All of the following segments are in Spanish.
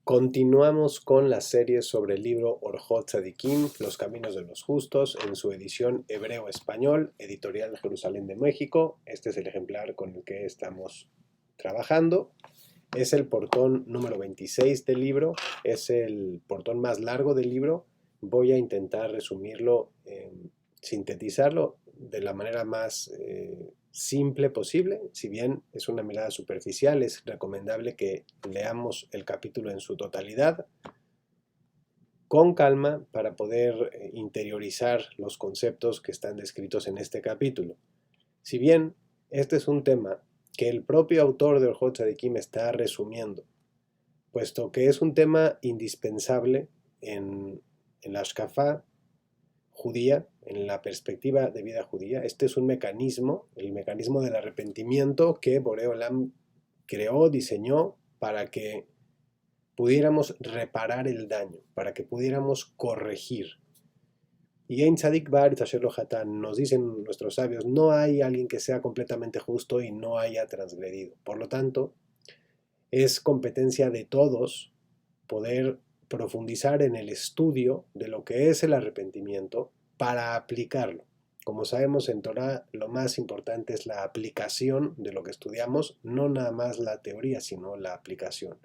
Continuamos con la serie sobre el libro Orjot Tzadikim, Los Caminos de los Justos, en su edición hebreo-español, editorial Jerusalén de México. Este es el ejemplar con el que estamos trabajando. Es el portón número 26 del libro, es el portón más largo del libro. Voy a intentar resumirlo, sintetizarlo de la manera más simple posible. Si bien es una mirada superficial, es recomendable que leamos el capítulo en su totalidad con calma para poder interiorizar los conceptos que están descritos en este capítulo. Si bien este es un tema que el propio autor de Orjot Tzadikim está resumiendo, puesto que es un tema indispensable en la Ashkafá judía, en la perspectiva de vida judía. Este es un mecanismo, el mecanismo del arrepentimiento que Boré Olam creó, diseñó para que pudiéramos reparar el daño, para que pudiéramos corregir. Y en Tzadik Bar Tasher Lo Hatán nos dicen nuestros sabios, no hay alguien que sea completamente justo y no haya transgredido. Por lo tanto, es competencia de todos poder profundizar en el estudio de lo que es el arrepentimiento para aplicarlo. Como sabemos en Torah, lo más importante es la aplicación de lo que estudiamos, no nada más la teoría, sino la aplicación.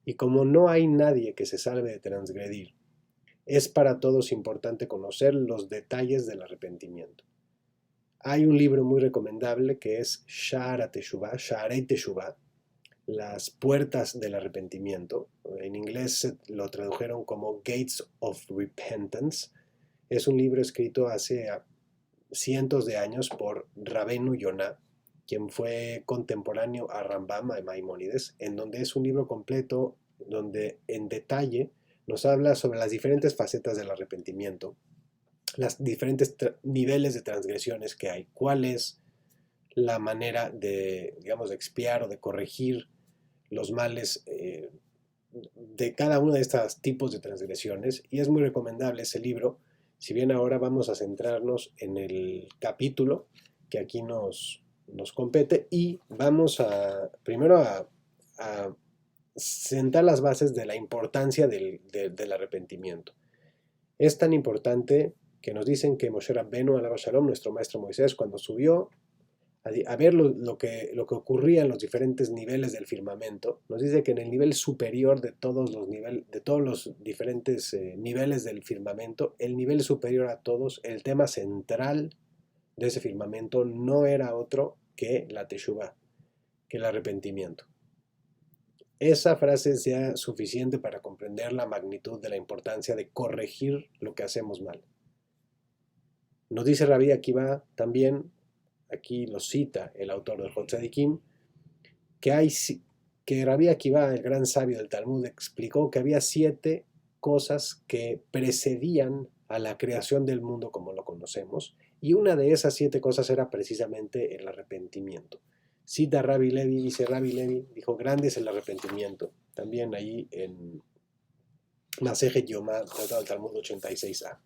Y como no hay nadie que se salve de transgredir, es para todos importante conocer los detalles del arrepentimiento. Hay un libro muy recomendable que es Sha'arei Teshuvah, las puertas del arrepentimiento. En inglés lo tradujeron como Gates of Repentance. Es un libro escrito hace cientos de años por Rabbeinu Yonah, quien fue contemporáneo a Rambam, a Maimónides, en donde es un libro completo, donde en detalle nos habla sobre las diferentes facetas del arrepentimiento, las diferentes niveles de transgresiones que hay, cuál es la manera de, digamos, de expiar o de corregir los males de cada uno de estos tipos de transgresiones, y es muy recomendable ese libro. Si bien ahora vamos a centrarnos en el capítulo que aquí nos compete, y vamos primero a sentar las bases de la importancia del arrepentimiento. Es tan importante que nos dicen que Moshe Rabbenu, alaba Shalom, nuestro maestro Moisés, cuando subió a ver lo que ocurría en los diferentes niveles del firmamento, nos dice que en el nivel superior de todos los diferentes niveles del firmamento, el nivel superior a todos, el tema central de ese firmamento no era otro que la teshuvah, que el arrepentimiento. Esa frase es ya suficiente para comprender la magnitud de la importancia de corregir lo que hacemos mal. Nos dice Rabbi Akiva también, aquí lo cita el autor del Orjot Tzadikim, que Rabbi Akiva, el gran sabio del Talmud, explicó que había 7 cosas que precedían a la creación del mundo como lo conocemos, y una de esas 7 cosas era precisamente el arrepentimiento. Cita Rabbi Levi, dice Rabbi Levi, dijo, grande es el arrepentimiento. También ahí en Masejet Yomá, Tratado del Talmud 86a.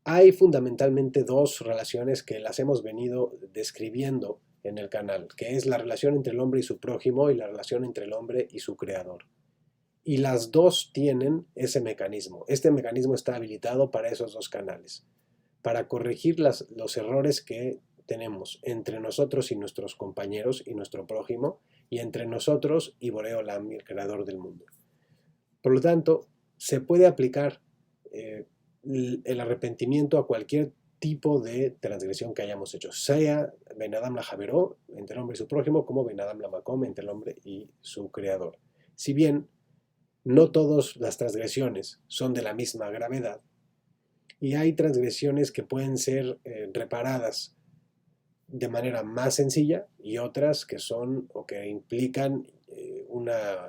Hay fundamentalmente 2 relaciones que las hemos venido describiendo en el canal, que es la relación entre el hombre y su prójimo y la relación entre el hombre y su creador. Y las 2 tienen ese mecanismo. Este mecanismo está habilitado para esos 2 canales, para corregir los errores que tenemos entre nosotros y nuestros compañeros y nuestro prójimo, y entre nosotros y Boré Olam, el creador del mundo. Por lo tanto, se puede aplicar el arrepentimiento a cualquier tipo de transgresión que hayamos hecho, sea Ben Adam la Javeró, entre el hombre y su prójimo, como Ben Adam la Makom, entre el hombre y su creador. Si bien no todas las transgresiones son de la misma gravedad, y hay transgresiones que pueden ser reparadas de manera más sencilla y otras que son o que implican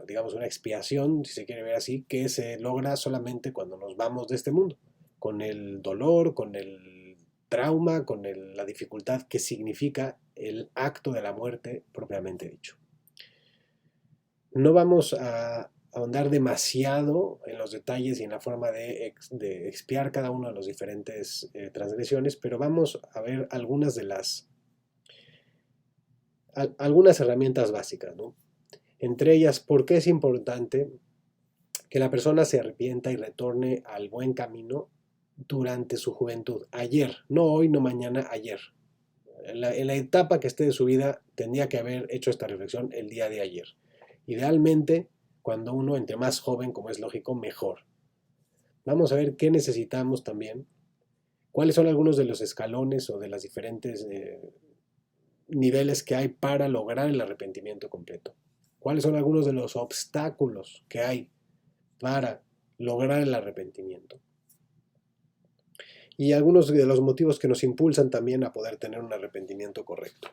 digamos, una expiación, si se quiere ver así, que se logra solamente cuando nos vamos de este mundo, con el dolor, con el trauma, con la dificultad que significa el acto de la muerte propiamente dicho. No vamos a ahondar demasiado en los detalles y en la forma de expiar cada una de las diferentes transgresiones, pero vamos a ver algunas herramientas básicas, ¿no? Entre ellas, ¿por qué es importante que la persona se arrepienta y retorne al buen camino durante su juventud? Ayer, no hoy, no mañana, ayer. En la etapa que esté de su vida, tendría que haber hecho esta reflexión el día de ayer. Idealmente, cuando uno entre más joven, como es lógico, mejor. Vamos a ver qué necesitamos también, cuáles son algunos de los escalones o de las diferentes niveles que hay para lograr el arrepentimiento completo. ¿Cuáles son algunos de los obstáculos que hay para lograr el arrepentimiento? Y algunos de los motivos que nos impulsan también a poder tener un arrepentimiento correcto.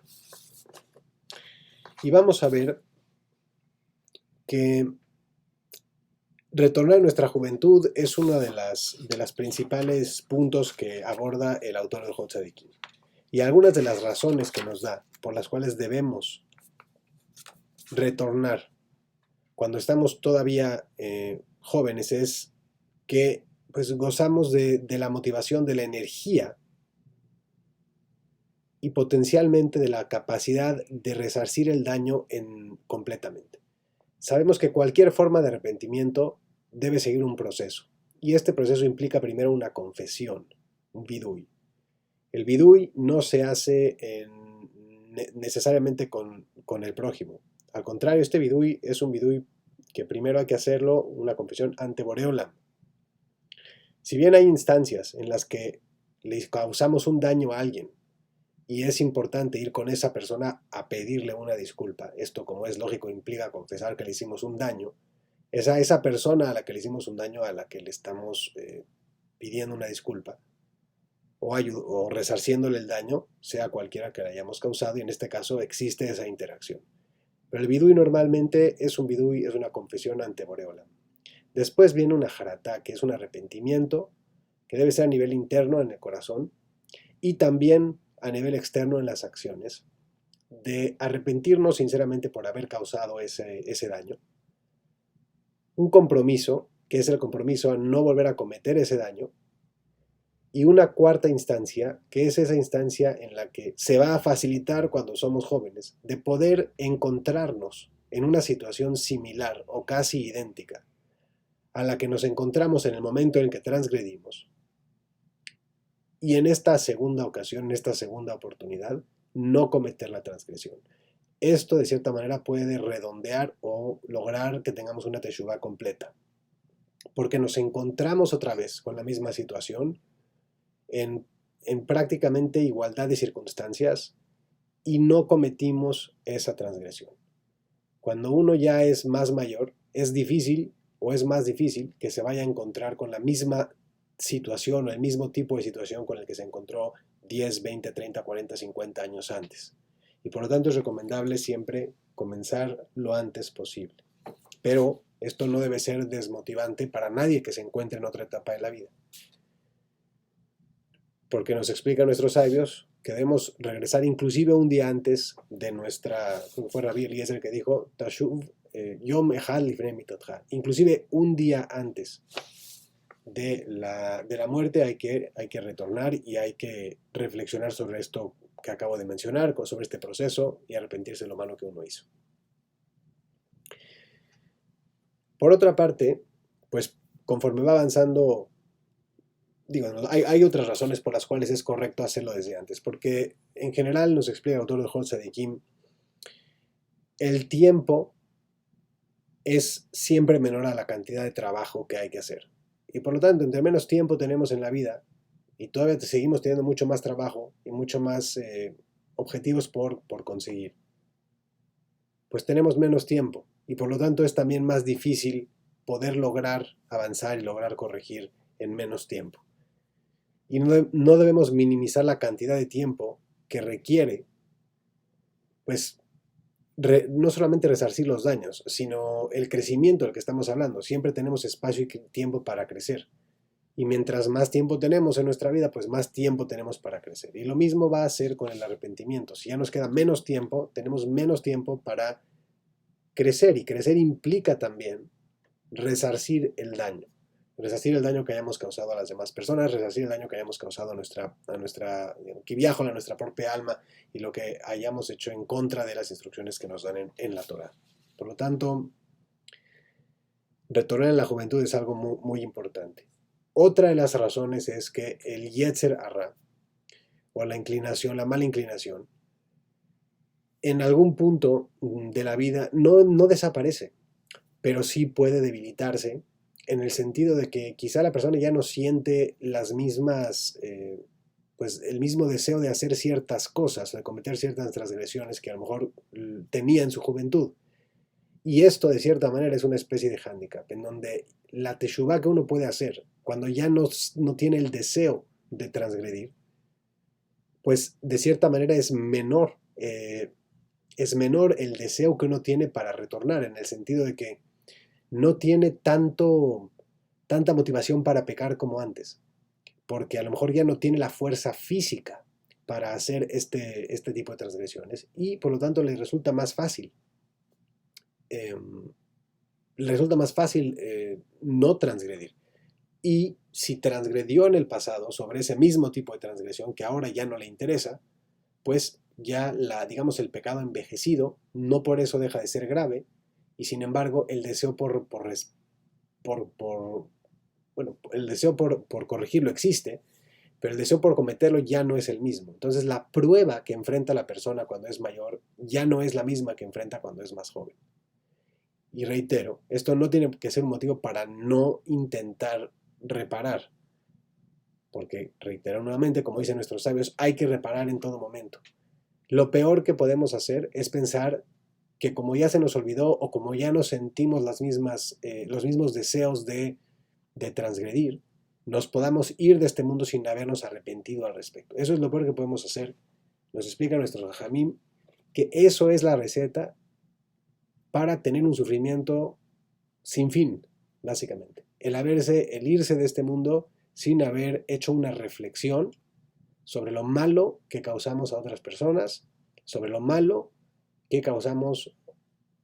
Y vamos a ver que retornar a nuestra juventud es uno de las principales puntos que aborda el autor del Tzadikim. Y algunas de las razones que nos da por las cuales debemos retornar cuando estamos todavía jóvenes es que pues, gozamos de la motivación, de la energía y potencialmente de la capacidad de resarcir el daño completamente. Sabemos que cualquier forma de arrepentimiento debe seguir un proceso, y este proceso implica primero una confesión, un vidui. El vidui no se hace necesariamente con el prójimo. Al contrario, este vidui es un vidui que primero hay que hacerlo, una confesión ante Boreolam. Si bien hay instancias en las que le causamos un daño a alguien y es importante ir con esa persona a pedirle una disculpa, esto como es lógico implica confesar que le hicimos un daño, es a esa persona a la que le hicimos un daño a la que le estamos pidiendo una disculpa o resarciéndole el daño, sea cualquiera que le hayamos causado, y en este caso existe esa interacción. Pero el vidui normalmente es un vidui, es una confesión ante Boreolam. Después viene una jaratá, que es un arrepentimiento, que debe ser a nivel interno en el corazón, y también a nivel externo en las acciones, de arrepentirnos sinceramente por haber causado ese daño. Un compromiso, que es el compromiso a no volver a cometer ese daño, y una cuarta instancia, que es esa instancia en la que se va a facilitar cuando somos jóvenes, de poder encontrarnos en una situación similar o casi idéntica a la que nos encontramos en el momento en que transgredimos. Y en esta segunda ocasión, en esta segunda oportunidad, no cometer la transgresión. Esto de cierta manera puede redondear o lograr que tengamos una teshuvá completa, porque nos encontramos otra vez con la misma situación en prácticamente igualdad de circunstancias y no cometimos esa transgresión. Cuando uno ya es más mayor, es difícil o es más difícil que se vaya a encontrar con la misma situación o el mismo tipo de situación con el que se encontró 10, 20, 30, 40, 50 años antes. Y por lo tanto es recomendable siempre comenzar lo antes posible. Pero esto no debe ser desmotivante para nadie que se encuentre en otra etapa de la vida. Porque nos explican nuestros sabios que debemos regresar inclusive un día antes de nuestra, fue Rabbi Eliezer el que dijo, Tashuv Yom Echad Lifnei Mitotcha, inclusive un día antes de la muerte hay que retornar y hay que reflexionar sobre esto que acabo de mencionar, sobre este proceso y arrepentirse de lo malo que uno hizo. Por otra parte, pues conforme va avanzando, hay otras razones por las cuales es correcto hacerlo desde antes, porque en general nos explica el autor del Hot Tzadikim, el tiempo es siempre menor a la cantidad de trabajo que hay que hacer. Y por lo tanto, entre menos tiempo tenemos en la vida, y todavía seguimos teniendo mucho más trabajo y mucho más objetivos por conseguir, pues tenemos menos tiempo. Y por lo tanto es también más difícil poder lograr avanzar y lograr corregir en menos tiempo. Y no debemos minimizar la cantidad de tiempo que requiere, pues, no solamente resarcir los daños, sino el crecimiento del que estamos hablando. Siempre tenemos espacio y tiempo para crecer. Y mientras más tiempo tenemos en nuestra vida, pues más tiempo tenemos para crecer. Y lo mismo va a ser con el arrepentimiento. Si ya nos queda menos tiempo, tenemos menos tiempo para crecer. Y crecer implica también resarcir el daño. Resarcir el daño que hayamos causado a las demás personas, resarcir el daño que hayamos causado a nuestra propia alma y lo que hayamos hecho en contra de las instrucciones que nos dan en la Torah. Por lo tanto, retornar en la juventud es algo muy, muy importante. Otra de las razones es que el Yetzer Hara, o la inclinación, la mala inclinación, en algún punto de la vida no desaparece, pero sí puede debilitarse en el sentido de que quizá la persona ya no siente las mismas, pues el mismo deseo de hacer ciertas cosas, de cometer ciertas transgresiones que a lo mejor tenía en su juventud. Y esto de cierta manera es una especie de hándicap, en donde la teshuvá que uno puede hacer cuando ya no tiene el deseo de transgredir, pues de cierta manera es menor el deseo que uno tiene para retornar, en el sentido de que no tiene tanta motivación para pecar como antes, porque a lo mejor ya no tiene la fuerza física para hacer este tipo de transgresiones y por lo tanto eh, le resulta más fácil no transgredir. Y si transgredió en el pasado sobre ese mismo tipo de transgresión que ahora ya no le interesa, pues ya digamos, el pecado envejecido no por eso deja de ser grave y sin embargo el deseo por bueno, el deseo por corregirlo existe, pero el deseo por cometerlo ya no es el mismo. Entonces la prueba que enfrenta la persona cuando es mayor ya no es la misma que enfrenta cuando es más joven. Y reitero, esto no tiene que ser un motivo para no intentar reparar, porque reitero nuevamente, como dicen nuestros sabios, hay que reparar en todo momento. Lo peor que podemos hacer es pensar que como ya se nos olvidó o como ya no sentimos los mismos deseos de transgredir, nos podamos ir de este mundo sin habernos arrepentido al respecto. Eso es lo peor que podemos hacer. Nos explica nuestro Jajamim que eso es la receta para tener un sufrimiento sin fin, básicamente. El irse de este mundo sin haber hecho una reflexión sobre lo malo que causamos a otras personas, sobre lo malo que causamos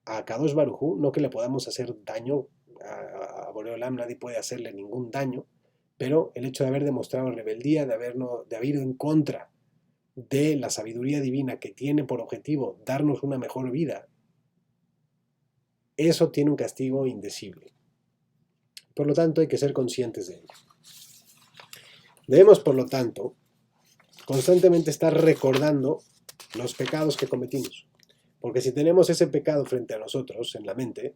a Kadosh Baruj Hu, no que le podamos hacer daño a Boreolam, nadie puede hacerle ningún daño, pero el hecho de haber demostrado rebeldía, de haber ido en contra de la sabiduría divina que tiene por objetivo darnos una mejor vida, eso tiene un castigo indecible. Por lo tanto, hay que ser conscientes de ello. Debemos, por lo tanto, constantemente estar recordando los pecados que cometimos. Porque si tenemos ese pecado frente a nosotros en la mente,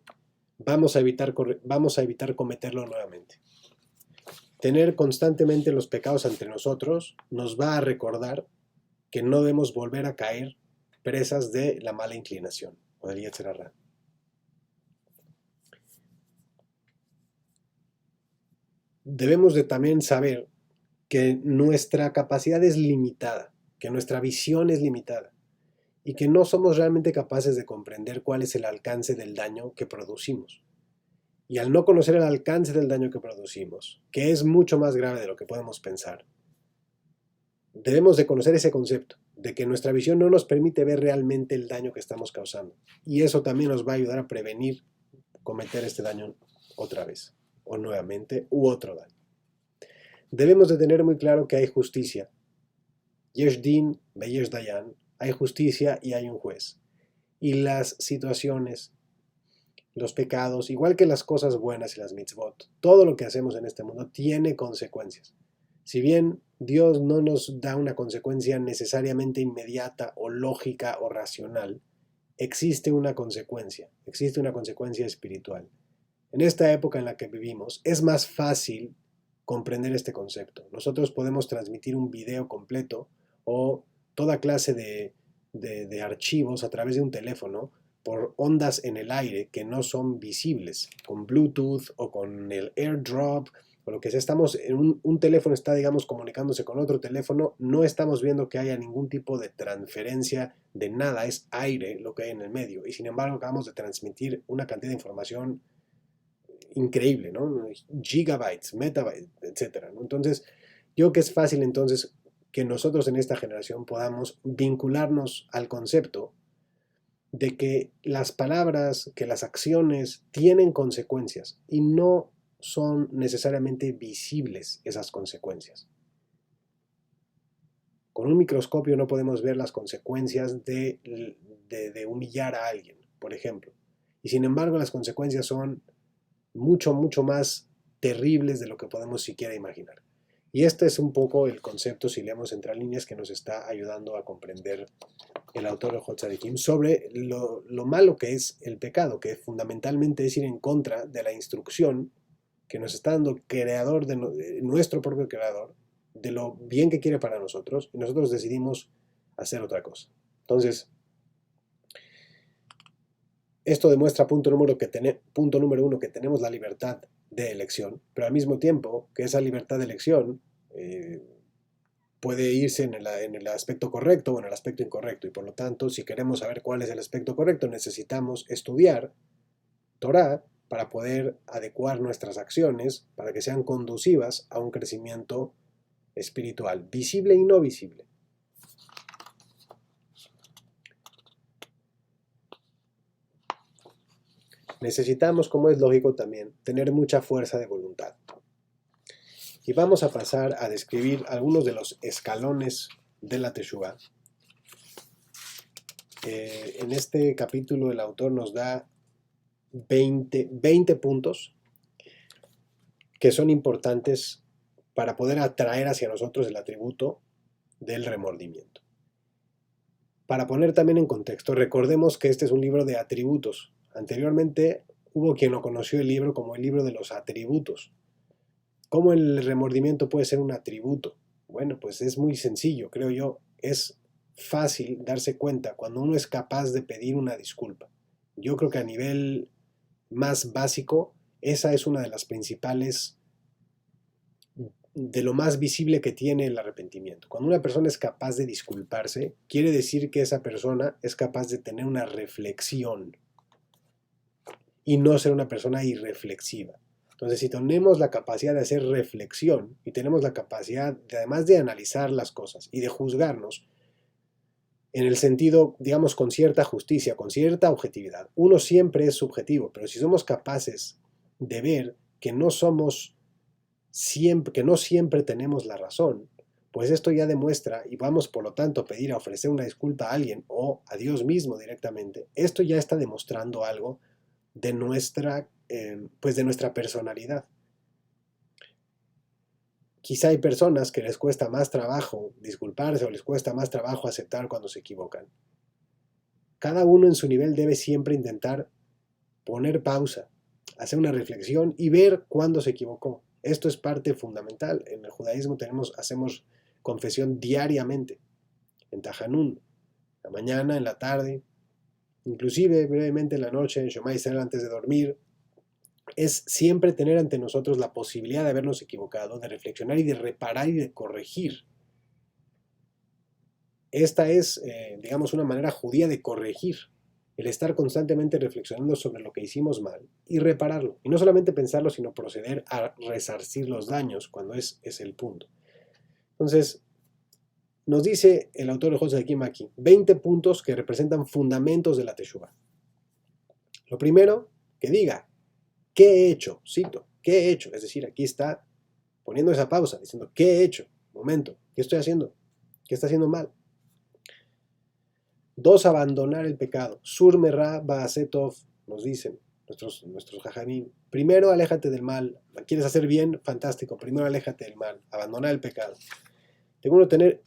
vamos a evitar cometerlo nuevamente. Tener constantemente los pecados ante nosotros nos va a recordar que no debemos volver a caer presas de la mala inclinación o del Yetzer Hara. Debemos de también saber que nuestra capacidad es limitada, que nuestra visión es limitada y que no somos realmente capaces de comprender cuál es el alcance del daño que producimos. Y al no conocer el alcance del daño que producimos, que es mucho más grave de lo que podemos pensar, debemos de conocer ese concepto, de que nuestra visión no nos permite ver realmente el daño que estamos causando. Y eso también nos va a ayudar a prevenir cometer este daño otra vez, o nuevamente, u otro daño. Debemos de tener muy claro que hay justicia. Yesh din ve yesh dayan. Hay justicia y hay un juez. Y las situaciones, los pecados, igual que las cosas buenas y las mitzvot, todo lo que hacemos en este mundo tiene consecuencias. Si bien Dios no nos da una consecuencia necesariamente inmediata o lógica o racional, existe una consecuencia espiritual. En esta época en la que vivimos es más fácil comprender este concepto. Nosotros podemos transmitir un video completo o toda clase de archivos a través de un teléfono por ondas en el aire que no son visibles, con Bluetooth o con el AirDrop o lo que sea. Estamos en un teléfono está, digamos, comunicándose con otro teléfono, no estamos viendo que haya ningún tipo de transferencia de nada, es aire lo que hay en el medio y sin embargo acabamos de transmitir una cantidad de información increíble, ¿no? Gigabytes, metabytes, etcétera, ¿no? Entonces, yo creo que es fácil entonces que nosotros en esta generación podamos vincularnos al concepto de que las palabras, que las acciones tienen consecuencias y no son necesariamente visibles esas consecuencias. Con un microscopio no podemos ver las consecuencias de humillar a alguien, por ejemplo. Y sin embargo las consecuencias son mucho, mucho más terribles de lo que podemos siquiera imaginar. Y este es un poco el concepto, si leemos entre líneas, que nos está ayudando a comprender el autor Orjot Tzadikim sobre lo malo que es el pecado, que fundamentalmente es ir en contra de la instrucción que nos está dando el creador, nuestro propio creador, de lo bien que quiere para nosotros, y nosotros decidimos hacer otra cosa. Entonces, esto demuestra, punto número uno, que tenemos la libertad de elección, pero al mismo tiempo que esa libertad de elección puede irse en el aspecto correcto o en el aspecto incorrecto, y por lo tanto, si queremos saber cuál es el aspecto correcto, necesitamos estudiar Torah para poder adecuar nuestras acciones para que sean conducivas a un crecimiento espiritual, visible y no visible. Necesitamos, como es lógico también, tener mucha fuerza de voluntad. Y vamos a pasar a describir algunos de los escalones de la Teshuvah. En este capítulo el autor nos da 20 puntos que son importantes para poder atraer hacia nosotros el atributo del remordimiento. Para poner también en contexto, recordemos que este es un libro de atributos. Anteriormente hubo quien lo conoció el libro como el libro de los atributos. ¿Cómo el remordimiento puede ser un atributo? Bueno, pues es muy sencillo, creo yo. Es fácil darse cuenta cuando uno es capaz de pedir una disculpa. Yo creo que a nivel más básico, esa es una de las principales, de lo más visible que tiene el arrepentimiento. Cuando una persona es capaz de disculparse, quiere decir que esa persona es capaz de tener una reflexión y no ser una persona irreflexiva. Entonces, si tenemos la capacidad de hacer reflexión y tenemos la capacidad, además de analizar las cosas y de juzgarnos, en el sentido, digamos, con cierta justicia, con cierta objetividad, uno siempre es subjetivo, pero si somos capaces de ver que no siempre tenemos la razón, pues esto ya demuestra, y vamos por lo tanto a pedir, a ofrecer una disculpa a alguien o a Dios mismo directamente, esto ya está demostrando algo de nuestra personalidad. Quizá hay personas que les cuesta más trabajo disculparse o les cuesta más trabajo aceptar cuando se equivocan. Cada uno en su nivel debe siempre intentar poner pausa, hacer una reflexión y ver cuándo se equivocó. Esto es parte fundamental. En el judaísmo hacemos confesión diariamente, en Tajanún, la mañana, en la tarde, inclusive brevemente en la noche, en Shema Israel antes de dormir. Es siempre tener ante nosotros la posibilidad de habernos equivocado, de reflexionar y de reparar y de corregir. Esta es, digamos, una manera judía de corregir, el estar constantemente reflexionando sobre lo que hicimos mal y repararlo. Y no solamente pensarlo, sino proceder a resarcir los daños cuando es el punto. Entonces, nos dice el autor de José de aquí 20 puntos que representan fundamentos de la Teshuvah. Lo primero, que diga, ¿qué he hecho? Cito, ¿qué he hecho? Es decir, aquí está poniendo esa pausa, diciendo, ¿qué he hecho? Momento, ¿qué estoy haciendo? ¿Qué está haciendo mal? 2, abandonar el pecado. Sur merra ba'asetov, nos dicen nuestros jajamim. Primero, aléjate del mal. ¿Quieres hacer bien? Fantástico. Primero, aléjate del mal. Abandonar el pecado.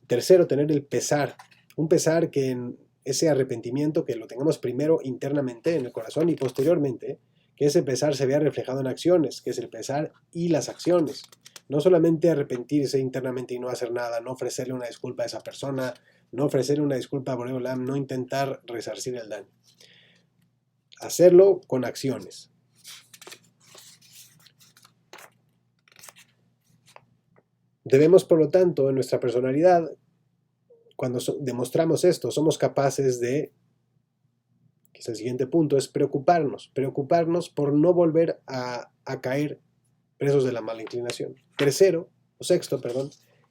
Tercero, tener el pesar. Un pesar que en ese arrepentimiento, que lo tengamos primero internamente en el corazón y posteriormente, que ese pesar se vea reflejado en acciones, que es el pesar y las acciones. No solamente arrepentirse internamente y no hacer nada, no ofrecerle una disculpa a esa persona, no ofrecerle una disculpa a Borei Olam, no intentar resarcir el daño. Hacerlo con acciones. Debemos, por lo tanto, en nuestra personalidad, cuando demostramos esto, somos capaces de, que es el siguiente punto, es preocuparnos por no volver a caer presos de la mala inclinación. Sexto,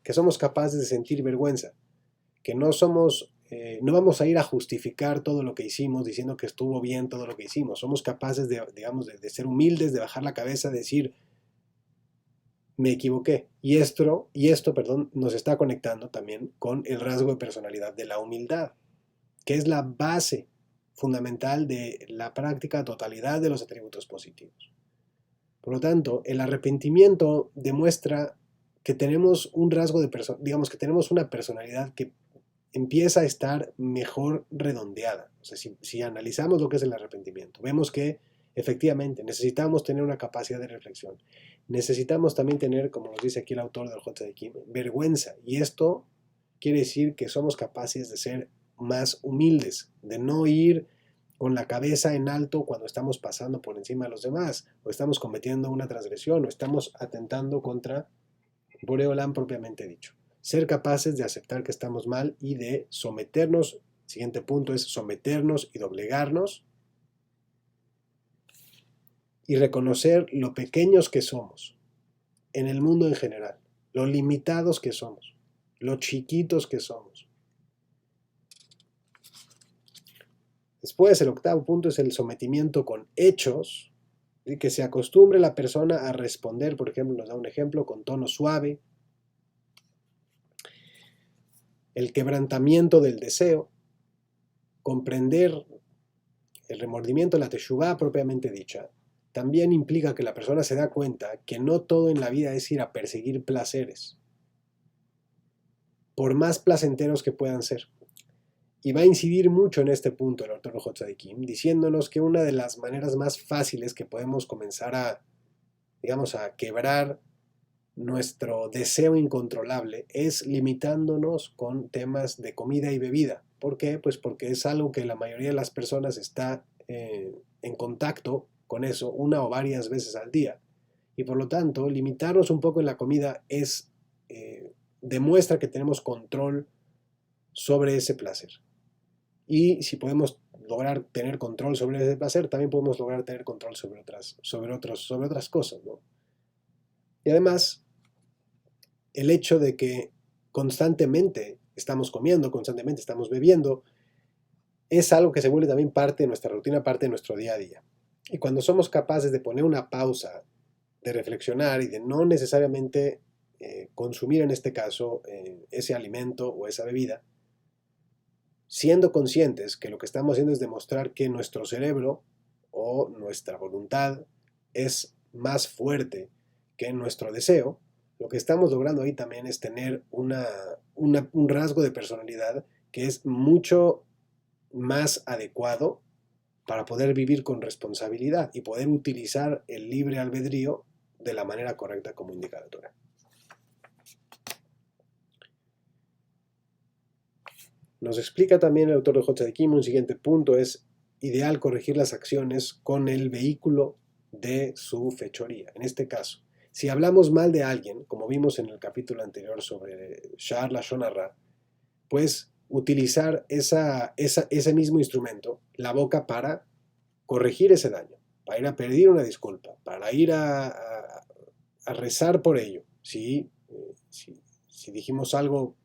que somos capaces de sentir vergüenza, que no vamos a ir a justificar todo lo que hicimos diciendo que estuvo bien todo lo que hicimos. Somos capaces de ser humildes, de bajar la cabeza, de decir, me equivoqué. Y esto, nos está conectando también con el rasgo de personalidad de la humildad, que es la base fundamental de la práctica totalidad de los atributos positivos. Por lo tanto, el arrepentimiento demuestra que tenemos un rasgo de digamos que tenemos una personalidad que empieza a estar mejor redondeada. O sea, si analizamos lo que es el arrepentimiento, vemos que efectivamente necesitamos tener una capacidad de reflexión. Necesitamos también tener, como nos dice aquí el autor del Orjot Tzadikim, vergüenza. Y esto quiere decir que somos capaces de ser más humildes, de no ir con la cabeza en alto cuando estamos pasando por encima de los demás, o estamos cometiendo una transgresión, o estamos atentando contra Borei Olam propiamente dicho. Ser capaces de aceptar que estamos mal y de someternos. El siguiente punto es someternos y doblegarnos y reconocer lo pequeños que somos en el mundo en general, lo limitados que somos, lo chiquitos que somos. Después, el octavo punto es el sometimiento con hechos, y que se acostumbre la persona a responder, por ejemplo, nos da un ejemplo, con tono suave. El quebrantamiento del deseo, comprender el remordimiento, la teshuvá propiamente dicha, también implica que la persona se da cuenta que no todo en la vida es ir a perseguir placeres, por más placenteros que puedan ser. Y va a incidir mucho en este punto el autor Orjot Tzadikim, diciéndonos que una de las maneras más fáciles que podemos comenzar a, digamos, a quebrar nuestro deseo incontrolable es limitándonos con temas de comida y bebida. ¿Por qué? Pues porque es algo que la mayoría de las personas está en contacto con eso una o varias veces al día. Y por lo tanto, limitarnos un poco en la comida demuestra que tenemos control sobre ese placer. Y si podemos lograr tener control sobre ese placer, también podemos lograr tener control sobre otras cosas, ¿no? Y además, el hecho de que constantemente estamos comiendo, constantemente estamos bebiendo, es algo que se vuelve también parte de nuestra rutina, parte de nuestro día a día. Y cuando somos capaces de poner una pausa, de reflexionar y de no necesariamente consumir en este caso ese alimento o esa bebida, siendo conscientes que lo que estamos haciendo es demostrar que nuestro cerebro o nuestra voluntad es más fuerte que nuestro deseo, lo que estamos logrando ahí también es tener un rasgo de personalidad que es mucho más adecuado para poder vivir con responsabilidad y poder utilizar el libre albedrío de la manera correcta como indica la Torah. Nos explica también el autor de Orjot Tzadikim, un siguiente punto es ideal corregir las acciones con el vehículo de su fechoría. En este caso, si hablamos mal de alguien, como vimos en el capítulo anterior sobre Sha'ar Lashon Hara, pues utilizar ese mismo instrumento, la boca, para corregir ese daño, para ir a pedir una disculpa, para ir a rezar por ello. Si dijimos algo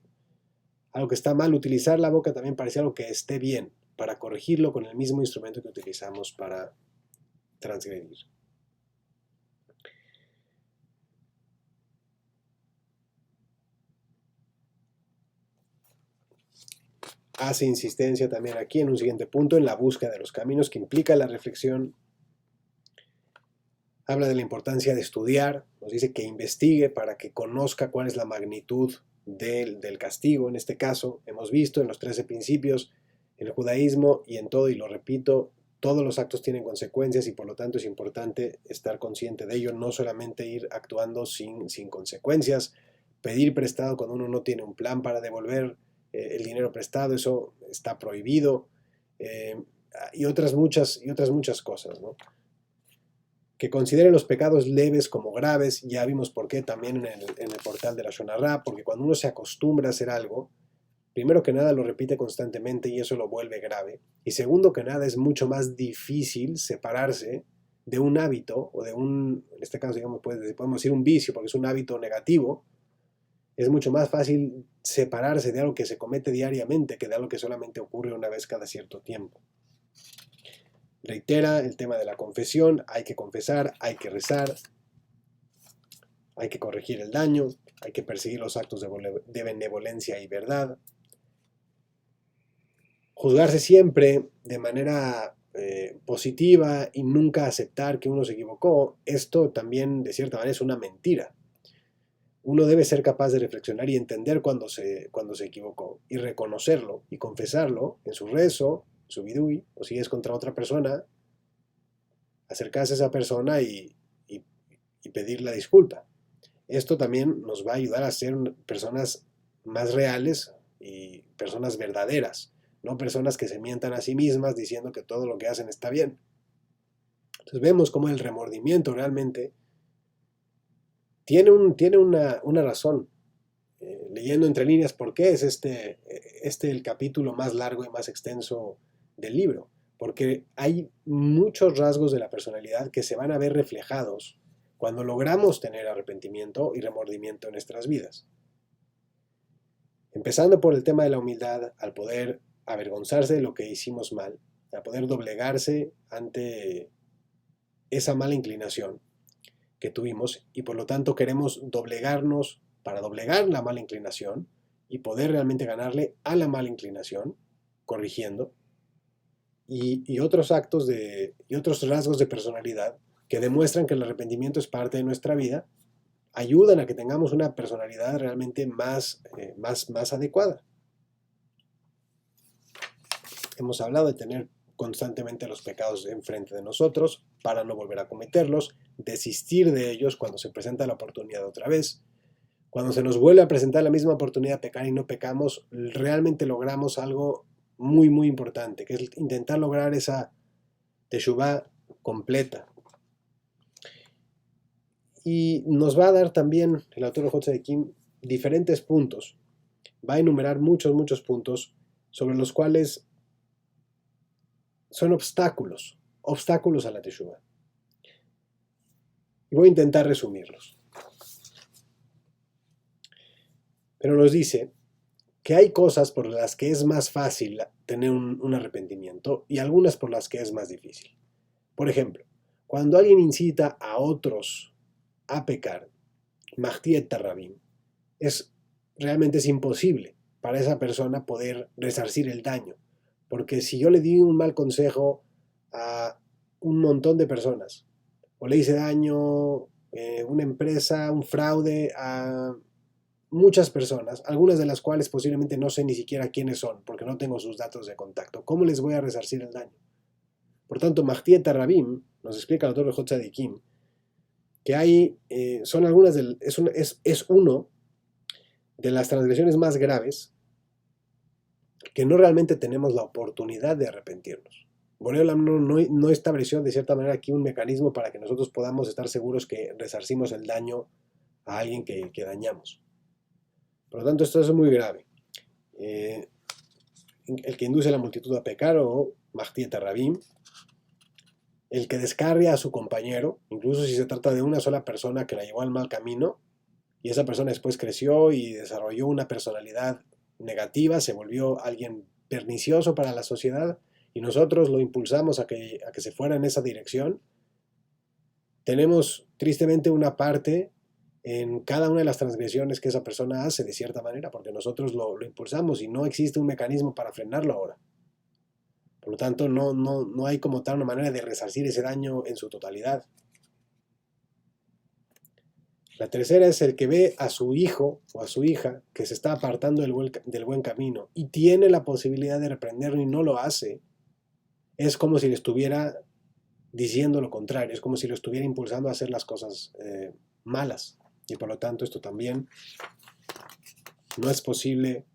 que está mal, utilizar la boca también para decir algo que esté bien, para corregirlo con el mismo instrumento que utilizamos para transgredir. Hace insistencia también aquí en un siguiente punto en la búsqueda de los caminos que implica la reflexión. Habla de la importancia de estudiar, nos dice que investigue para que conozca cuál es la magnitud del castigo. En este caso, hemos visto en los 13 principios, en el judaísmo y en todo, y lo repito, todos los actos tienen consecuencias y por lo tanto es importante estar consciente de ello, no solamente ir actuando sin consecuencias, pedir prestado cuando uno no tiene un plan para devolver el dinero prestado, eso está prohibido, y otras muchas cosas, ¿no? Que considere los pecados leves como graves, ya vimos por qué también en el portal de la Lashon Hara, porque cuando uno se acostumbra a hacer algo, primero que nada lo repite constantemente y eso lo vuelve grave, y segundo que nada es mucho más difícil separarse de un hábito, o en este caso digamos, podemos decir un vicio, porque es un hábito negativo, es mucho más fácil separarse de algo que se comete diariamente que de algo que solamente ocurre una vez cada cierto tiempo. Reitera el tema de la confesión, hay que confesar, hay que rezar, hay que corregir el daño, hay que perseguir los actos de benevolencia y verdad. juzgarse siempre de manera positiva y nunca aceptar que uno se equivocó, esto también de cierta manera es una mentira. Uno debe ser capaz de reflexionar y entender cuando se equivocó y reconocerlo y confesarlo en su rezo, en su vidui, o si es contra otra persona, acercarse a esa persona y pedir la disculpa. Esto también nos va a ayudar a ser personas más reales y personas verdaderas, no personas que se mientan a sí mismas diciendo que todo lo que hacen está bien. Entonces vemos cómo el remordimiento realmente tiene una razón. Leyendo entre líneas por qué es este el capítulo más largo y más extenso del libro. Porque hay muchos rasgos de la personalidad que se van a ver reflejados cuando logramos tener arrepentimiento y remordimiento en nuestras vidas. Empezando por el tema de la humildad, al poder avergonzarse de lo que hicimos mal, al poder doblegarse ante esa mala inclinación que tuvimos y por lo tanto queremos doblegarnos para doblegar la mala inclinación y poder realmente ganarle a la mala inclinación, corrigiendo, y otros y otros rasgos de personalidad que demuestran que el arrepentimiento es parte de nuestra vida, ayudan a que tengamos una personalidad realmente más adecuada. Hemos hablado de tener constantemente los pecados enfrente de nosotros para no volver a cometerlos, desistir de ellos cuando se presenta la oportunidad otra vez. Cuando se nos vuelve a presentar la misma oportunidad de pecar y no pecamos, realmente logramos algo muy importante, que es intentar lograr esa teshuvá completa. Y nos va a dar también el autor Orjot Tzadikim diferentes puntos. Va a enumerar muchos puntos sobre los cuales son obstáculos a la teshuvá. Y voy a intentar resumirlos. Pero nos dice que hay cosas por las que es más fácil tener un arrepentimiento y algunas por las que es más difícil. Por ejemplo, cuando alguien incita a otros a pecar, Mahtiet Tarrabim, realmente es imposible para esa persona poder resarcir el daño. Porque si yo le di un mal consejo a un montón de personas, o le hice daño una empresa, un fraude a muchas personas, algunas de las cuales posiblemente no sé ni siquiera quiénes son, porque no tengo sus datos de contacto, ¿cómo les voy a resarcir el daño? Por tanto, Mahtiet Tarrabim, nos explica el autor de Orjot Tzadikim, que hay, son algunas es uno de las transgresiones más graves que no realmente tenemos la oportunidad de arrepentirnos. Borei Olam no estableció de cierta manera aquí un mecanismo para que nosotros podamos estar seguros que resarcimos el daño a alguien que dañamos. Por lo tanto, esto es muy grave. El que induce a la multitud a pecar o Mahtiet Tarrabim, el que descarga a su compañero, incluso si se trata de una sola persona que la llevó al mal camino, y esa persona después creció y desarrolló una personalidad negativa, se volvió alguien pernicioso para la sociedad, y nosotros lo impulsamos a que se fuera en esa dirección, tenemos tristemente una parte en cada una de las transgresiones que esa persona hace de cierta manera, porque nosotros lo impulsamos y no existe un mecanismo para frenarlo ahora. Por lo tanto, no hay como tal una manera de resarcir ese daño en su totalidad. La tercera es el que ve a su hijo o a su hija que se está apartando del buen camino y tiene la posibilidad de reprenderlo y no lo hace. Es como si le estuviera diciendo lo contrario, es como si lo estuviera impulsando a hacer las cosas malas. Y por lo tanto esto también no es posible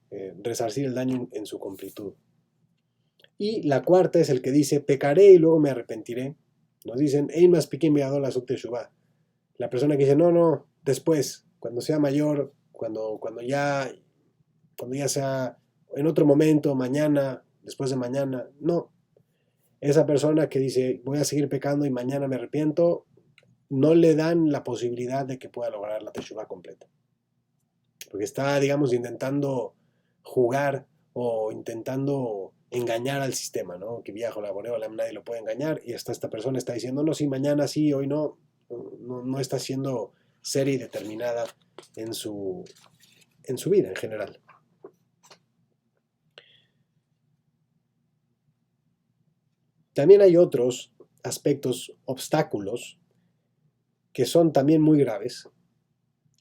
resarcir el daño en su completud. Y la cuarta es el que dice, pecaré y luego me arrepentiré. Nos dicen, Ein maspikim be'adol asuk teshuvah. La persona que dice, no, después, cuando sea mayor, cuando ya sea en otro momento, mañana, después de mañana, no. Esa persona que dice, voy a seguir pecando y mañana me arrepiento, no le dan la posibilidad de que pueda lograr la teshuvah completa. Porque está, digamos, intentando jugar o intentando engañar al sistema, ¿no? Que viajo la Borei Olam, nadie lo puede engañar, y esta persona está diciendo, no, sí, mañana sí, hoy no. No está siendo seria y determinada en su vida en general. También hay otros aspectos, obstáculos, que son también muy graves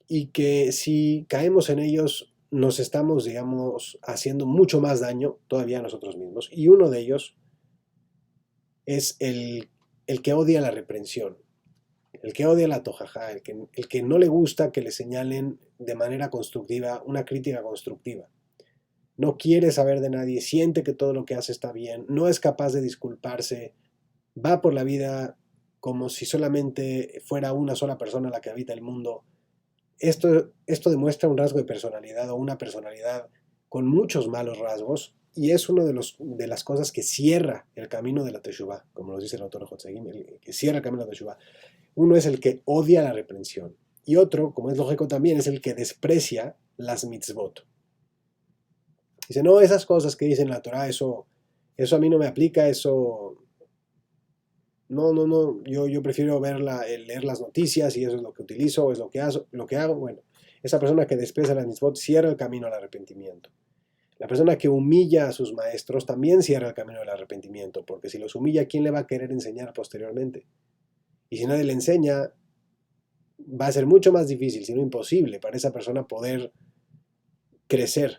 y que si caemos en ellos nos estamos, digamos, haciendo mucho más daño todavía a nosotros mismos. Y uno de ellos es el que odia la reprensión, el que odia la tojajá, el que no le gusta que le señalen de manera constructiva, una crítica constructiva. No quiere saber de nadie, siente que todo lo que hace está bien, no es capaz de disculparse, va por la vida como si solamente fuera una sola persona la que habita el mundo. Esto demuestra un rasgo de personalidad o una personalidad con muchos malos rasgos y es una de las cosas que cierra el camino de la Teshuvah, como nos dice el autor Jotzegim, el que cierra el camino de la Teshuvah. Uno es el que odia la reprensión y otro, como es lógico también, es el que desprecia las mitzvot. Dice, no, esas cosas que dicen la Torah, eso a mí no me aplica, eso... No, yo prefiero leer las noticias y eso es lo que utilizo, es lo que hago. Bueno, esa persona que desprecia las mitzvot cierra el camino al arrepentimiento. La persona que humilla a sus maestros también cierra el camino del arrepentimiento, porque si los humilla, ¿quién le va a querer enseñar posteriormente? Y si nadie le enseña, va a ser mucho más difícil, si no imposible, para esa persona poder crecer.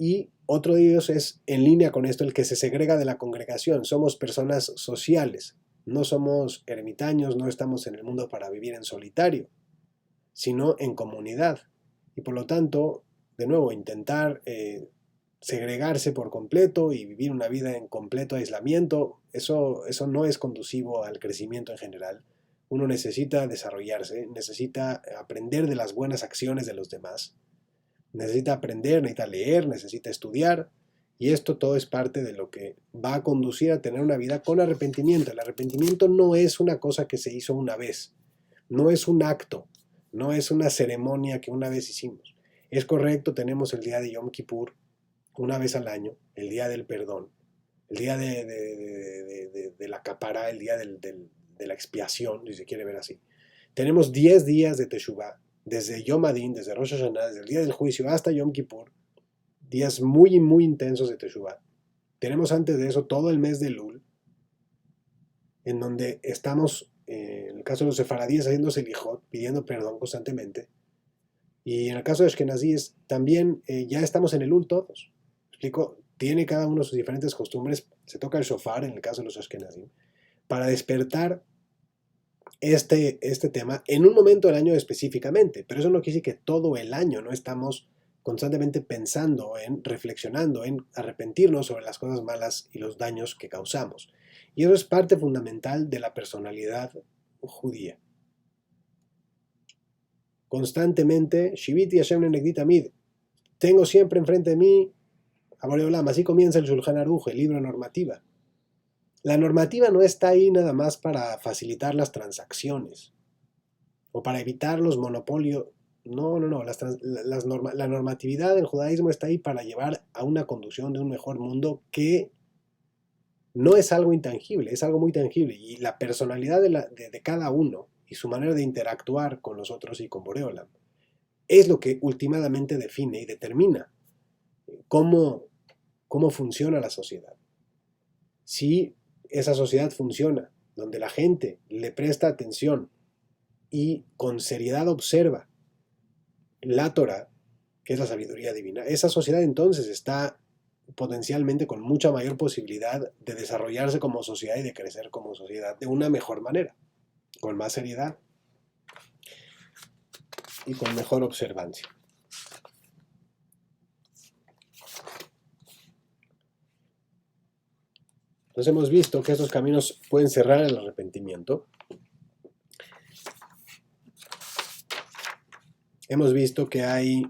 Y otro de ellos es, en línea con esto, el que se segrega de la congregación. Somos personas sociales, no somos ermitaños, no estamos en el mundo para vivir en solitario, sino en comunidad. Y por lo tanto, de nuevo, intentar segregarse por completo y vivir una vida en completo aislamiento, eso no es conducivo al crecimiento en general. Uno necesita desarrollarse, necesita aprender de las buenas acciones de los demás, necesita aprender, necesita leer, necesita estudiar, y esto todo es parte de lo que va a conducir a tener una vida con arrepentimiento. El arrepentimiento no es una cosa que se hizo una vez, no es un acto, no es una ceremonia que una vez hicimos. Es correcto, tenemos el día de Yom Kippur, una vez al año, el día del perdón, el día de la capará, el día de la expiación, si se quiere ver así. Tenemos 10 días de Teshuvah, desde Yom Adin, desde Rosh Hashanah, desde el día del juicio hasta Yom Kippur, días muy, muy intensos de Teshuvah. Tenemos antes de eso todo el mes de Lul, en donde estamos, en el caso de los sefaradíes, haciendo selijot, pidiendo perdón constantemente. Y en el caso de Ashkenazíes, también ya estamos en el Lul todos. ¿Explico? Tiene cada uno sus diferentes costumbres. Se toca el shofar, en el caso de los Ashkenazim, para despertar este tema en un momento del año específicamente, pero eso no quiere decir que todo el año no estamos constantemente pensando reflexionando en arrepentirnos sobre las cosas malas y los daños que causamos. Y eso es parte fundamental de la personalidad judía. Constantemente, Shiviti Hashem Lenegdi Tamid, tengo siempre enfrente de mí a Borei Olam. Así comienza el Shulchan Aruch, el libro normativa. La normativa no está ahí nada más para facilitar las transacciones o para evitar los monopolios. No. La normatividad del judaísmo está ahí para llevar a una conducción de un mejor mundo que no es algo intangible, es algo muy tangible. Y la personalidad de cada uno y su manera de interactuar con los otros y con Borei Olam es lo que últimamente define y determina cómo funciona la sociedad. Si esa sociedad funciona, donde la gente le presta atención y con seriedad observa la Torah, que es la sabiduría divina, esa sociedad entonces está potencialmente con mucha mayor posibilidad de desarrollarse como sociedad y de crecer como sociedad de una mejor manera, con más seriedad y con mejor observancia. Entonces hemos visto que estos caminos pueden cerrar el arrepentimiento. Hemos visto que hay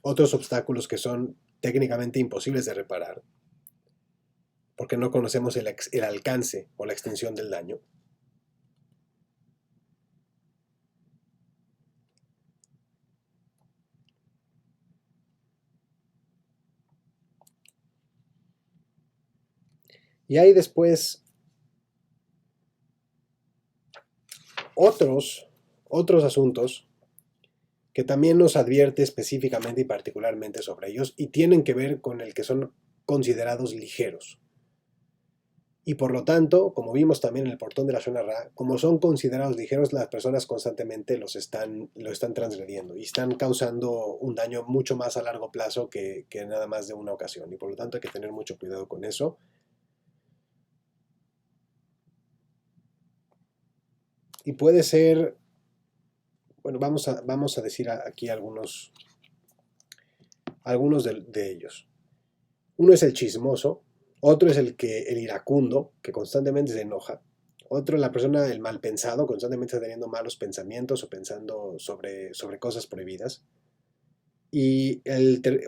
otros obstáculos que son técnicamente imposibles de reparar, porque no conocemos el alcance o la extensión del daño. Y hay después otros asuntos que también nos advierte específicamente y particularmente sobre ellos y tienen que ver con el que son considerados ligeros. Y por lo tanto, como vimos también en el portón de la Shona Ra, como son considerados ligeros, las personas constantemente lo están transgrediendo y están causando un daño mucho más a largo plazo que nada más de una ocasión. Y por lo tanto hay que tener mucho cuidado con eso. Y puede ser, bueno, vamos a decir aquí algunos de ellos. Uno es el chismoso, otro es el iracundo, que constantemente se enoja. Otro es la persona, el mal pensado, constantemente está teniendo malos pensamientos o pensando sobre cosas prohibidas. Y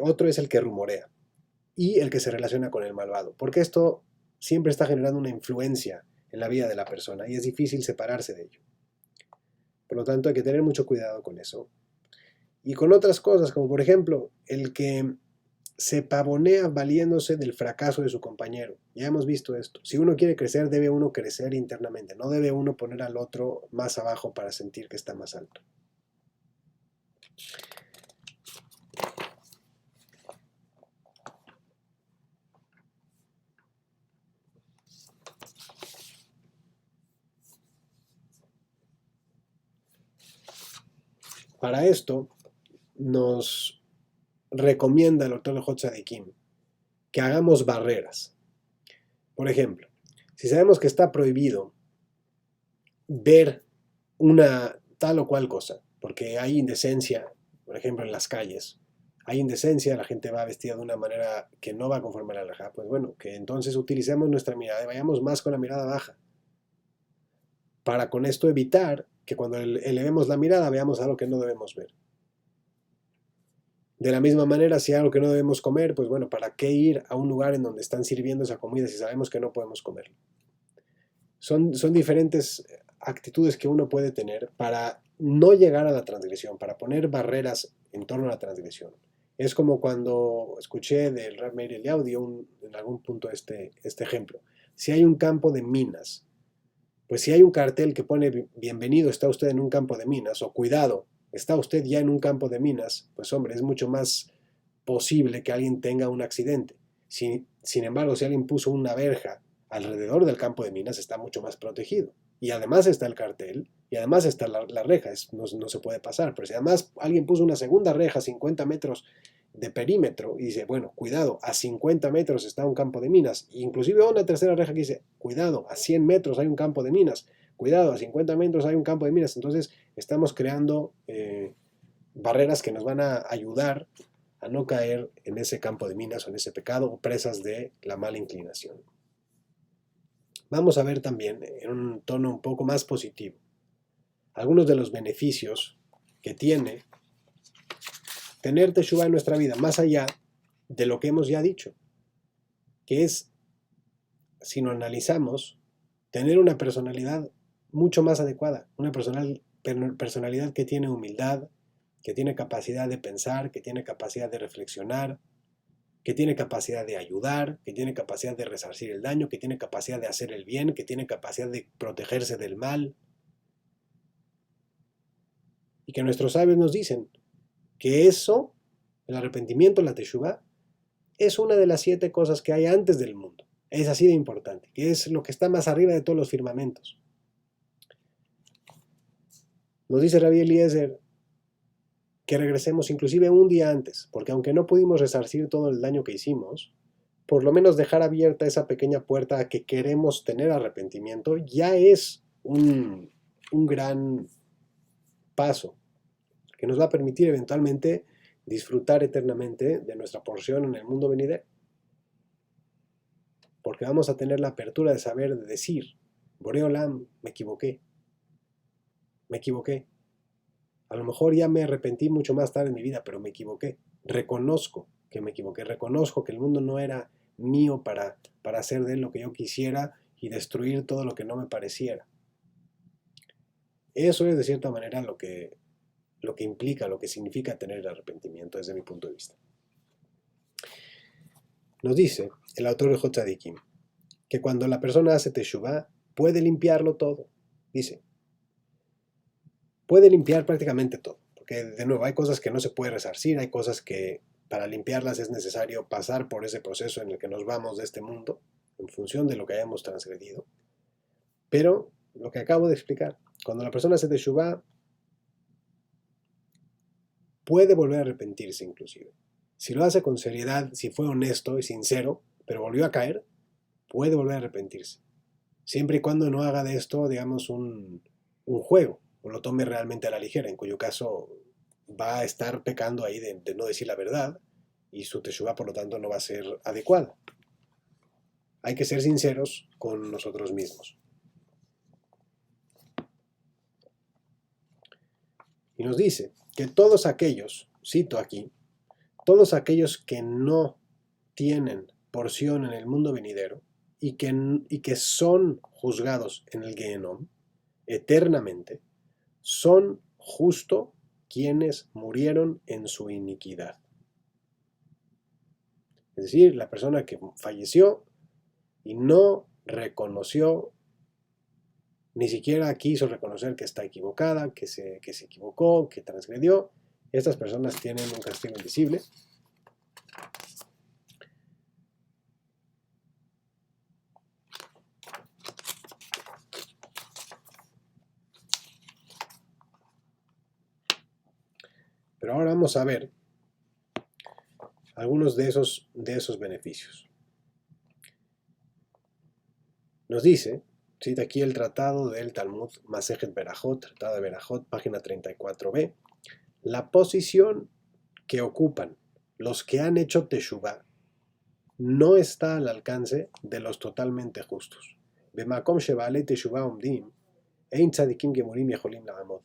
otro es el que rumorea. Y el que se relaciona con el malvado. Porque esto siempre está generando una influencia en la vida de la persona y es difícil separarse de ello. Por lo tanto, hay que tener mucho cuidado con eso. Y con otras cosas, como por ejemplo, el que se pavonea valiéndose del fracaso de su compañero. Ya hemos visto esto. Si uno quiere crecer, debe uno crecer internamente. No debe uno poner al otro más abajo para sentir que está más alto. Para esto, nos recomienda el Dr. Hotzadikim que hagamos barreras. Por ejemplo, si sabemos que está prohibido ver una tal o cual cosa, porque hay indecencia, por ejemplo, en las calles, hay indecencia, la gente va vestida de una manera que no va conforme a la halajá, pues bueno, que entonces utilicemos nuestra mirada y vayamos más con la mirada baja, para con esto evitar que cuando elevemos la mirada veamos algo que no debemos ver. De la misma manera, si hay algo que no debemos comer, pues bueno, ¿para qué ir a un lugar en donde están sirviendo esa comida si sabemos que no podemos comerlo? Son diferentes actitudes que uno puede tener para no llegar a la transgresión, para poner barreras en torno a la transgresión. Es como cuando escuché del Rav Meir Eliyahu, dio en algún punto este ejemplo. Si hay un campo de minas, pues si hay un cartel que pone bienvenido, está usted en un campo de minas, o cuidado, está usted ya en un campo de minas, pues hombre, es mucho más posible que alguien tenga un accidente. Sin embargo, si alguien puso una verja alrededor del campo de minas, está mucho más protegido. Y además está el cartel, y además está la reja, no se puede pasar. Pero si además alguien puso una segunda reja, 50 metros de perímetro, y dice, bueno, cuidado, a 50 metros está un campo de minas, inclusive una tercera reja que dice, cuidado, a 100 metros hay un campo de minas, cuidado, a 50 metros hay un campo de minas. Entonces estamos creando barreras que nos van a ayudar a no caer en ese campo de minas o en ese pecado o presas de la mala inclinación. Vamos a ver también, en un tono un poco más positivo, algunos de los beneficios que tiene tener Teshuvah en nuestra vida, más allá de lo que hemos ya dicho, que es, si lo analizamos, tener una personalidad mucho más adecuada, una personalidad que tiene humildad, que tiene capacidad de pensar, que tiene capacidad de reflexionar, que tiene capacidad de ayudar, que tiene capacidad de resarcir el daño, que tiene capacidad de hacer el bien, que tiene capacidad de protegerse del mal. Y que nuestros sabios nos dicen que eso, el arrepentimiento, la teshuvah, es una de las 7 cosas que hay antes del mundo. Es así de importante, que es lo que está más arriba de todos los firmamentos. Nos dice Rabbi Eliezer que regresemos inclusive un día antes, porque aunque no pudimos resarcir todo el daño que hicimos, por lo menos dejar abierta esa pequeña puerta a que queremos tener arrepentimiento ya es un gran paso que nos va a permitir eventualmente disfrutar eternamente de nuestra porción en el mundo venidero. Porque vamos a tener la apertura de saber, de decir, Boreolam, me equivoqué. A lo mejor ya me arrepentí mucho más tarde en mi vida, pero me equivoqué. Reconozco que me equivoqué, reconozco que el mundo no era mío para hacer de él lo que yo quisiera y destruir todo lo que no me pareciera. Eso es de cierta manera lo que implica, lo que significa tener el arrepentimiento desde mi punto de vista. Nos dice el autor de Hotzadikim que cuando la persona hace teshuvah puede limpiarlo todo. Dice, puede limpiar prácticamente todo, porque de nuevo hay cosas que no se puede resarcir, hay cosas que para limpiarlas es necesario pasar por ese proceso en el que nos vamos de este mundo, en función de lo que hayamos transgredido. Pero lo que acabo de explicar, cuando la persona hace teshuvá, puede volver a arrepentirse inclusive. Si lo hace con seriedad, si fue honesto y sincero, pero volvió a caer, puede volver a arrepentirse. Siempre y cuando no haga de esto, digamos, un juego, o lo tome realmente a la ligera, en cuyo caso va a estar pecando ahí de no decir la verdad, y su teshuvá, por lo tanto, no va a ser adecuada. Hay que ser sinceros con nosotros mismos. Y nos dice que todos aquellos, cito aquí, todos aquellos que no tienen porción en el mundo venidero y que son juzgados en el Gehenom eternamente, son justo quienes murieron en su iniquidad. Es decir, la persona que falleció y no reconoció, ni siquiera quiso reconocer que está equivocada, que se equivocó, que transgredió, estas personas tienen un castigo invisible. Pero ahora vamos a ver algunos de esos beneficios. Nos dice, cita aquí el tratado del Talmud Masejet Berajot, tratado de Berajot, página 34b, la posición que ocupan los que han hecho teshuvá no está al alcance de los totalmente justos. Bemakom sheba'alei teshuvá omdim, ein tzadikim gemurim yeholim la'amod.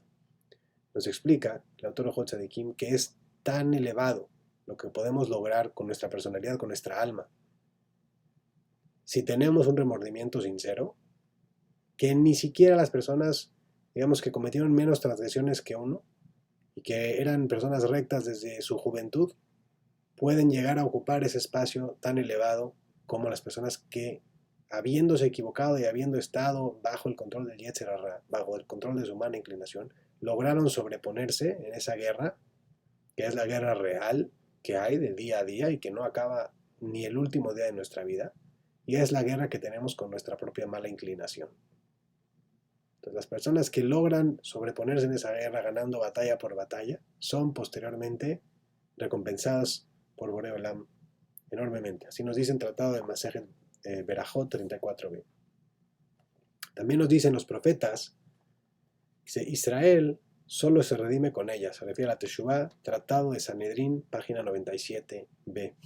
Nos explica el autor Ojot Tzadikim que es tan elevado lo que podemos lograr con nuestra personalidad, con nuestra alma, si tenemos un remordimiento sincero, que ni siquiera las personas, digamos, que cometieron menos transgresiones que uno y que eran personas rectas desde su juventud, pueden llegar a ocupar ese espacio tan elevado como las personas que, habiéndose equivocado y habiendo estado bajo el control del Yetzer Hara, bajo el control de su humana inclinación, lograron sobreponerse en esa guerra, que es la guerra real que hay de día a día y que no acaba ni el último día de nuestra vida, y es la guerra que tenemos con nuestra propia mala inclinación. Entonces, las personas que logran sobreponerse en esa guerra ganando batalla por batalla son posteriormente recompensadas por Borei Olam enormemente. Así nos dice el tratado de Masejet Berajot 34b. También nos dicen los profetas, dice, Israel solo se redime con ella. Se refiere a la Teshuvá, tratado de Sanedrín, página 97b.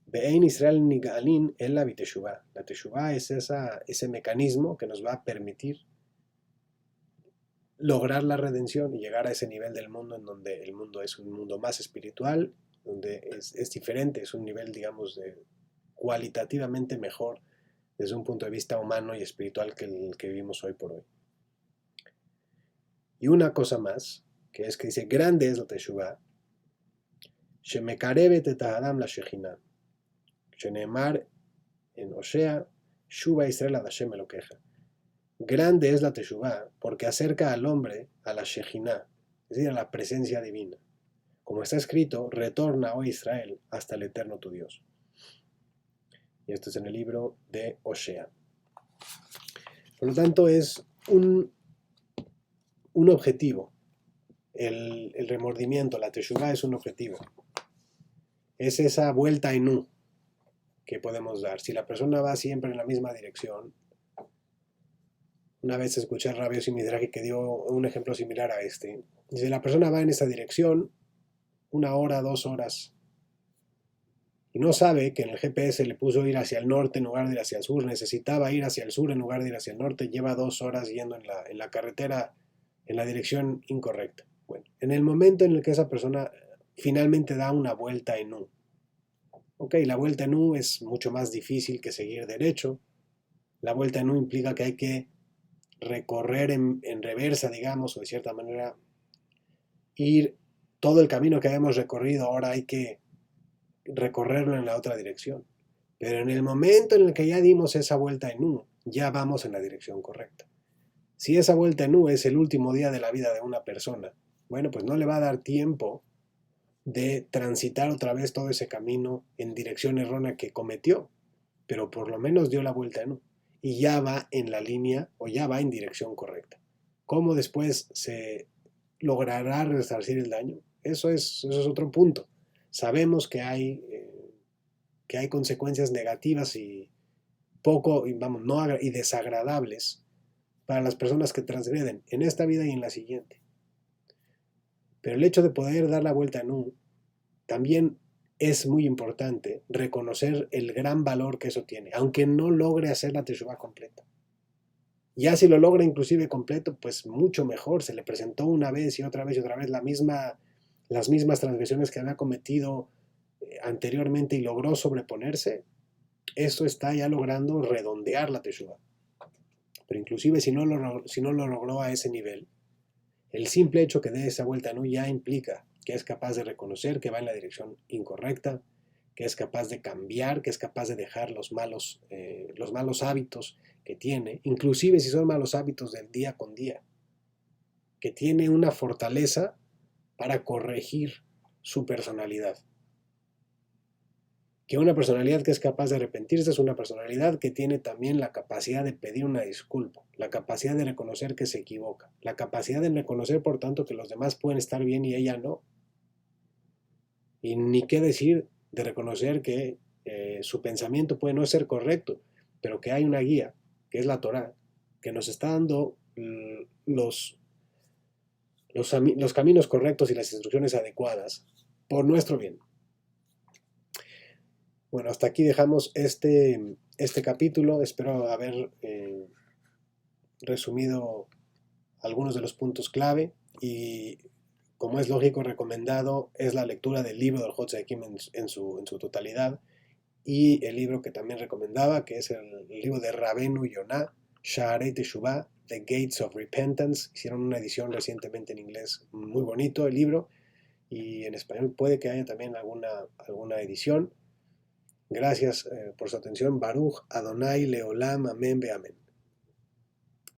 Be'ein Israel nigalin el la biteshuvá. La Teshuvá es ese mecanismo que nos va a permitir lograr la redención y llegar a ese nivel del mundo en donde el mundo es un mundo más espiritual, donde es diferente, es un nivel, digamos, cualitativamente mejor desde un punto de vista humano y espiritual que el que vivimos hoy por hoy. Y una cosa más, que es que dice, grande es la Teshuvá, Shemekarevet et ha'adam la Shejina, Shenemar en Osea, Shuba Israel ad Hashem Elokeja. Grande es la Teshuvá porque acerca al hombre a la Shejina, es decir, a la presencia divina. Como está escrito, retorna, oh Israel, hasta el eterno tu Dios. Y esto es en el libro de Osea. Por lo tanto, es un objetivo. El remordimiento, la Teshuvá es un objetivo. Es esa vuelta en U que podemos dar. Si la persona va siempre en la misma dirección, una vez escuché a Rabbi Yossi Mizrahi que dio un ejemplo similar a este. Si la persona va en esa dirección, 1 hora, 2 horas, y no sabe que en el GPS le puso ir hacia el norte en lugar de ir hacia el sur, necesitaba ir hacia el sur en lugar de ir hacia el norte, lleva 2 horas yendo en la carretera en la dirección incorrecta. Bueno, en el momento en el que esa persona finalmente da una vuelta en U, ok, la vuelta en U es mucho más difícil que seguir derecho. La vuelta en U implica que hay que recorrer en reversa, digamos, o de cierta manera ir todo el camino que habíamos recorrido, ahora hay que recorrerlo en la otra dirección. Pero en el momento en el que ya dimos esa vuelta en U, ya vamos en la dirección correcta. Si esa vuelta en U es el último día de la vida de una persona, bueno, pues no le va a dar tiempo de transitar otra vez todo ese camino en dirección errónea que cometió, pero por lo menos dio la vuelta en U y ya va en la línea o ya va en dirección correcta. ¿Cómo después se logrará resarcir el daño? Eso es otro punto. Sabemos que hay consecuencias negativas y poco, y vamos, no, y desagradables para las personas que transgreden en esta vida y en la siguiente. Pero el hecho de poder dar la vuelta en U también es muy importante reconocer el gran valor que eso tiene, aunque no logre hacer la Teshuvah completa. Ya si lo logra inclusive completo, pues mucho mejor. Se le presentó una vez y otra vez y otra vez las mismas transgresiones que había cometido anteriormente y logró sobreponerse. Eso está ya logrando redondear la Teshuvah. Pero inclusive si no lo logró a ese nivel, el simple hecho que dé esa vuelta no ya implica que es capaz de reconocer que va en la dirección incorrecta, que es capaz de cambiar, que es capaz de dejar los malos hábitos que tiene, inclusive si son malos hábitos del día con día, que tiene una fortaleza para corregir su personalidad. Que una personalidad que es capaz de arrepentirse es una personalidad que tiene también la capacidad de pedir una disculpa, la capacidad de reconocer que se equivoca, la capacidad de reconocer, por tanto, que los demás pueden estar bien y ella no. Y ni qué decir de reconocer que su pensamiento puede no ser correcto, pero que hay una guía, que es la Torá, que nos está dando los caminos correctos y las instrucciones adecuadas por nuestro bien. Bueno, hasta aquí dejamos este capítulo. Espero haber resumido algunos de los puntos clave y, como es lógico, recomendado es la lectura del libro del Hotzekim en su totalidad y el libro que también recomendaba, que es el libro de Rabenu Yonah, Sha'arei Teshuvah, The Gates of Repentance. Hicieron una edición recientemente en inglés muy bonito el libro y en español puede que haya también alguna edición. Gracias por su atención. Baruch Adonai Leolam. Amén. Be amén.